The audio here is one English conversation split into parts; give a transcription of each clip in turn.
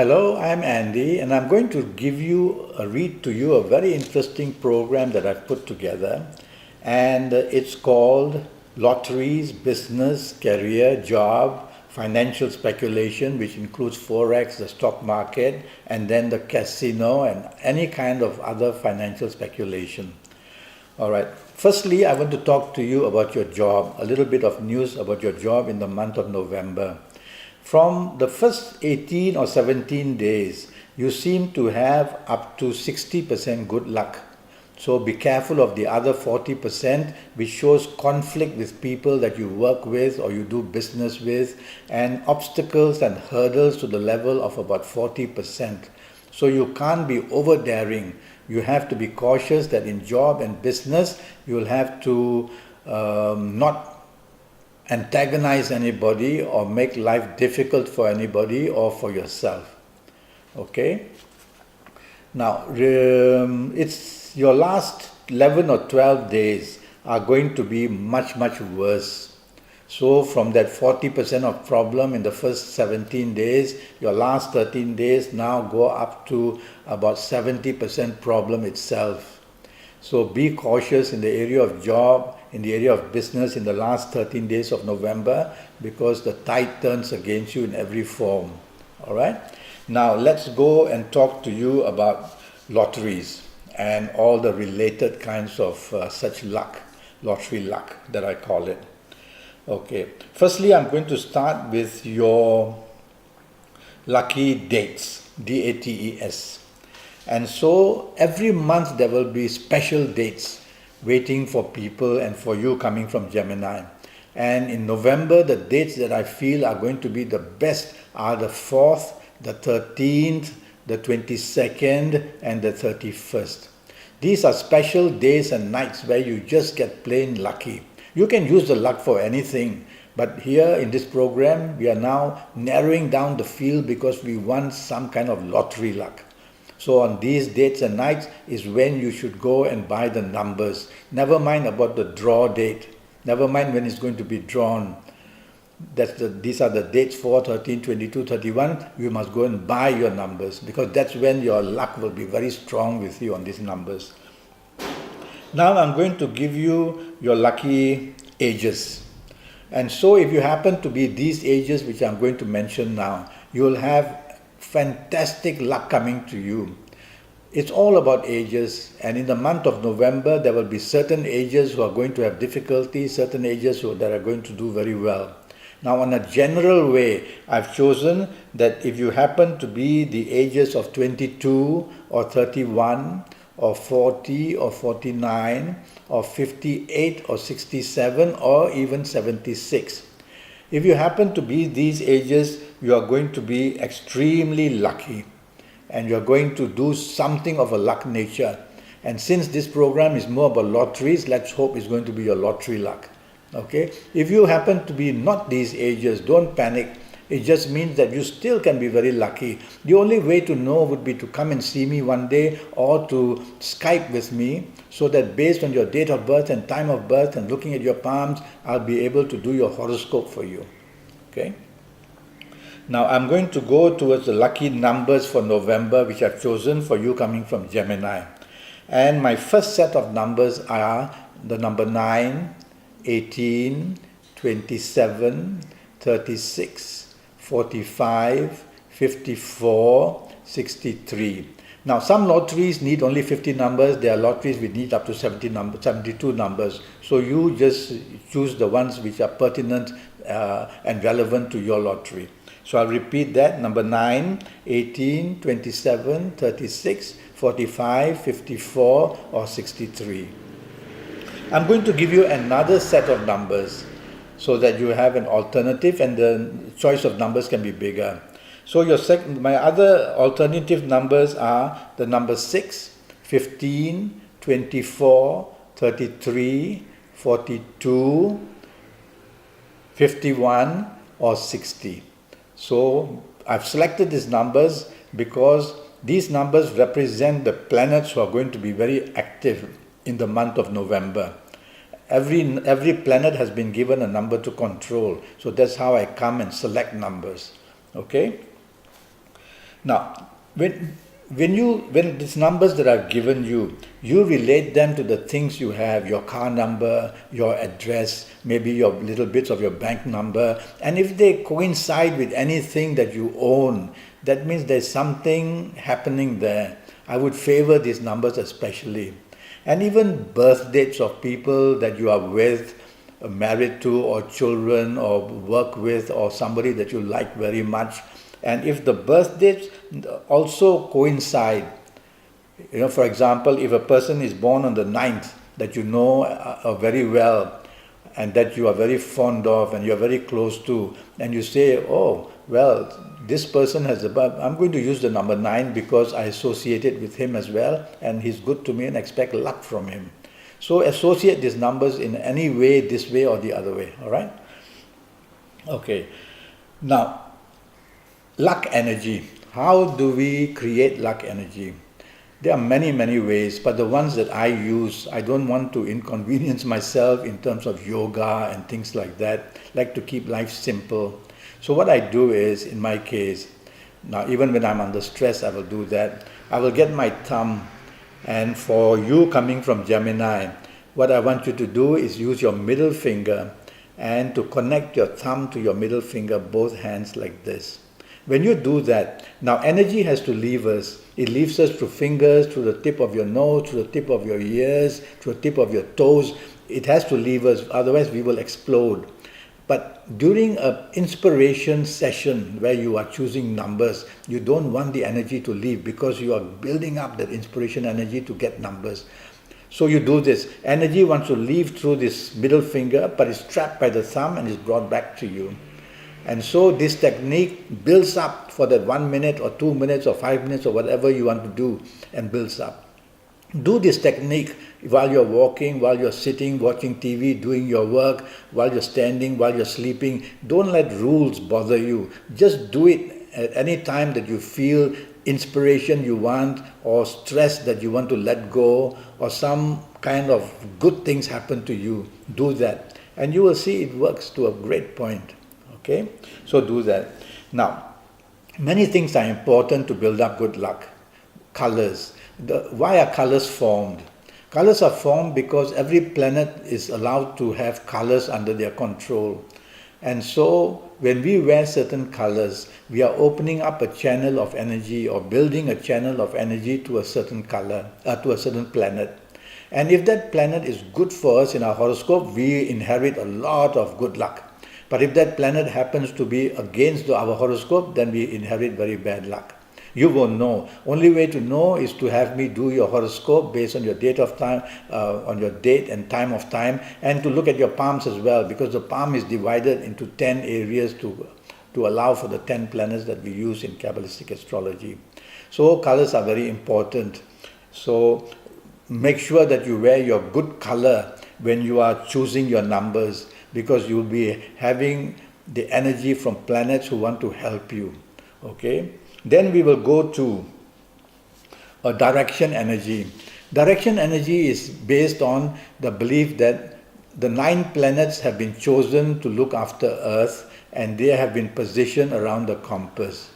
Hello, I'm Andy, and I'm going to read to you a very interesting program that I've put together, and it's called Lotteries, Business, Career, Job, Financial Speculation, which includes Forex, the stock market, and then the casino and any kind of other financial speculation. All right. Firstly, I want to talk to you about your job, a little bit of news about your job in the month of November. From the first 18 or 17 days, you seem to have up to 60% good luck. So be careful of the other 40%, which shows conflict with people that you work with or you do business with, and obstacles and hurdles to the level of about 40%. So you can't be over daring. You have to be cautious that in job and business, you'll have to not antagonize anybody or make life difficult for anybody or for yourself. Okay? Now, it's your last 11 or 12 days are going to be much, much worse. So from that 40% of problem in the first 17 days, your last 13 days now go up to about 70% problem itself. So be cautious in the area of job, in the area of business in the last 13 days of November, because the tide turns against you in every form. All right? Now let's go and talk to you about lotteries and all the related kinds of such luck, lottery luck that I call it. Okay. Firstly, I'm going to start with your lucky dates, DATES. And so every month there will be special dates waiting for people and for you coming from Gemini. And in November, the dates that I feel are going to be the best are the 4th, the 13th, the 22nd, and the 31st. These are special days and nights where you just get plain lucky. You can use the luck for anything, but here in this program, we are now narrowing down the field because we want some kind of lottery luck. So on these dates and nights is when you should go and buy the numbers. Never mind about the draw date. Never mind when it's going to be drawn. These are the dates 4, 13, 22, 31. You must go and buy your numbers because that's when your luck will be very strong with you on these numbers. Now I'm going to give you your lucky ages. And so if you happen to be these ages which I'm going to mention now, you will have fantastic luck coming to you. It's all about ages, and in the month of November there will be certain ages who are going to have difficulty, certain ages that are going to do very well. Now on a general way, I've chosen that if you happen to be the ages of 22 or 31 or 40 or 49 or 58 or 67 or even 76, if you happen to be these ages, you are going to be extremely lucky and you are going to do something of a luck nature. And since this program is more about lotteries, let's hope it's going to be your lottery luck. Okay? If you happen to be not these ages, don't panic. It just means that you still can be very lucky. The only way to know would be to come and see me one day or to Skype with me so that based on your date of birth and time of birth and looking at your palms, I'll be able to do your horoscope for you. Okay? Now I'm going to go towards the lucky numbers for November which I've chosen for you coming from Gemini. And my first set of numbers are the number 9, 18, 27, 36, 45, 54, 63. Now some lotteries need only 50 numbers. There are lotteries which need up to 72 numbers. So you just choose the ones which are pertinent and relevant to your lottery. So I'll repeat that: number 9, 18, 27, 36, 45, 54 or 63. I'm going to give you another set of numbers so that you have an alternative and the choice of numbers can be bigger. So my other alternative numbers are the number 6, 15, 24, 33, 42, 51 or 60. So I've selected these numbers because these numbers represent the planets who are going to be very active in the month of November. Every planet has been given a number to control. So that's how I come and select numbers. Okay? Now, when these numbers that I've given you, you relate them to the things you have, your car number, your address, maybe your little bits of your bank number, and if they coincide with anything that you own, that means there's something happening there. I would favor these numbers especially. And even birth dates of people that you are with, married to, or children, or work with, or somebody that you like very much. And if the birth dates also coincide, for example, if a person is born on the 9th that you know very well and that you are very fond of and you're very close to, and you say, oh, well, this person has I'm going to use the number 9 because I associate it with him as well, and he's good to me and expect luck from him. So associate these numbers in any way, this way or the other way, all right? Okay. Now, luck energy. How do we create luck energy? There are many, many ways, but the ones that I use, I don't want to inconvenience myself in terms of yoga and things like that. I like to keep life simple. So what I do is, in my case, now even when I'm under stress, I will do that. I will get my thumb, and for you coming from Gemini, what I want you to do is use your middle finger and to connect your thumb to your middle finger, both hands like this. When you do that, now energy has to leave us. It leaves us through fingers, through the tip of your nose, through the tip of your ears, through the tip of your toes. It has to leave us, otherwise we will explode. But during an inspiration session where you are choosing numbers, you don't want the energy to leave because you are building up that inspiration energy to get numbers. So you do this. Energy wants to leave through this middle finger, but it's trapped by the thumb and is brought back to you. And so this technique builds up for that 1 minute or 2 minutes or 5 minutes or whatever you want to do, and builds up. Do this technique while you're walking, while you're sitting, watching TV, doing your work, while you're standing, while you're sleeping. Don't let rules bother you. Just do it at any time that you feel inspiration you want, or stress that you want to let go, or some kind of good things happen to you. Do that. And you will see it works to a great point. Okay? So do that. Now, many things are important to build up good luck. Colors. Why are colors formed? Colors are formed because every planet is allowed to have colors under their control. And so when we wear certain colors, we are opening up a channel of energy or building a channel of energy to a certain color, to a certain planet. And if that planet is good for us in our horoscope, we inherit a lot of good luck. But if that planet happens to be against our horoscope, then we inherit very bad luck. You won't know. Only way to know is to have me do your horoscope based on your date of time, on your date and time of time, and to look at your palms as well, because the palm is divided into 10 areas to allow for the 10 planets that we use in Kabbalistic astrology. So colors are very important. So make sure that you wear your good color when you are choosing your numbers, because you will be having the energy from planets who want to help you. Okay? Then we will go to a direction energy. Direction energy is based on the belief that the 9 planets have been chosen to look after Earth, and they have been positioned around the compass.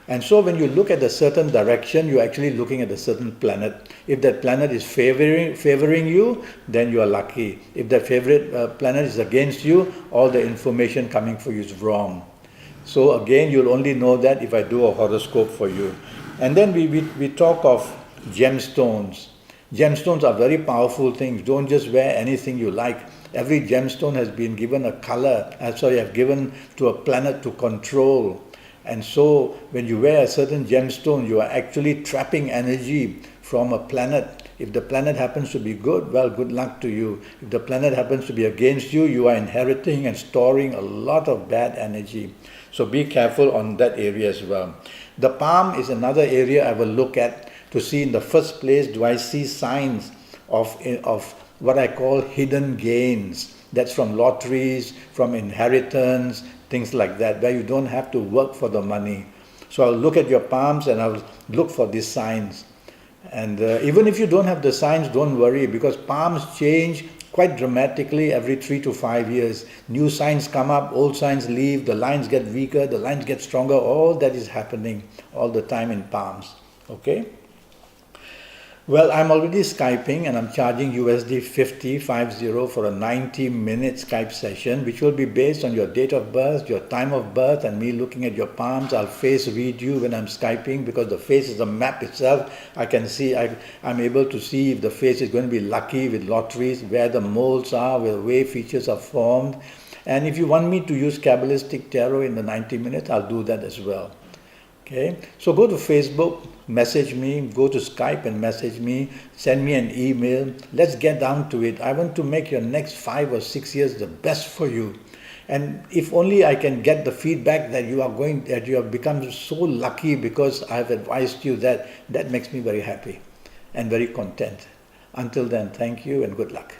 And so when you look at a certain direction, you're actually looking at a certain planet. If that planet is favoring you, then you are lucky. If that favorite planet is against you, all the information coming for you is wrong. So again, you'll only know that if I do a horoscope for you. And then we talk of gemstones. Gemstones are very powerful things. Don't just wear anything you like. Every gemstone has been given a color, have given to a planet to control. And so when you wear a certain gemstone, you are actually trapping energy from a planet. If the planet happens to be good, well, good luck to you. If the planet happens to be against you, you are inheriting and storing a lot of bad energy. So be careful on that area as well. The palm is another area I will look at to see, in the first place, do I see signs of what I call hidden gains. That's from lotteries, from inheritance, things like that, where you don't have to work for the money. So I'll look at your palms and I'll look for these signs. And even if you don't have the signs, don't worry, because palms change quite dramatically every 3 to 5 years. New signs come up, old signs leave, the lines get weaker, the lines get stronger. All that is happening all the time in palms. Okay? Well, I'm already Skyping and I'm charging USD 50 for a 90-minute Skype session, which will be based on your date of birth, your time of birth, and me looking at your palms. I'll face read you when I'm Skyping, because the face is a map itself. I can see, I'm able to see if the face is going to be lucky with lotteries, where the molds are, where the wave features are formed. And if you want me to use Kabbalistic Tarot in the 90 minutes, I'll do that as well. Okay, so go to Facebook, message me, go to Skype and message me, send me an email. Let's get down to it. I want to make your next 5 or 6 years the best for you. And if only I can get the feedback that you have become so lucky because I've advised you, that makes me very happy and very content. Until then, thank you and good luck.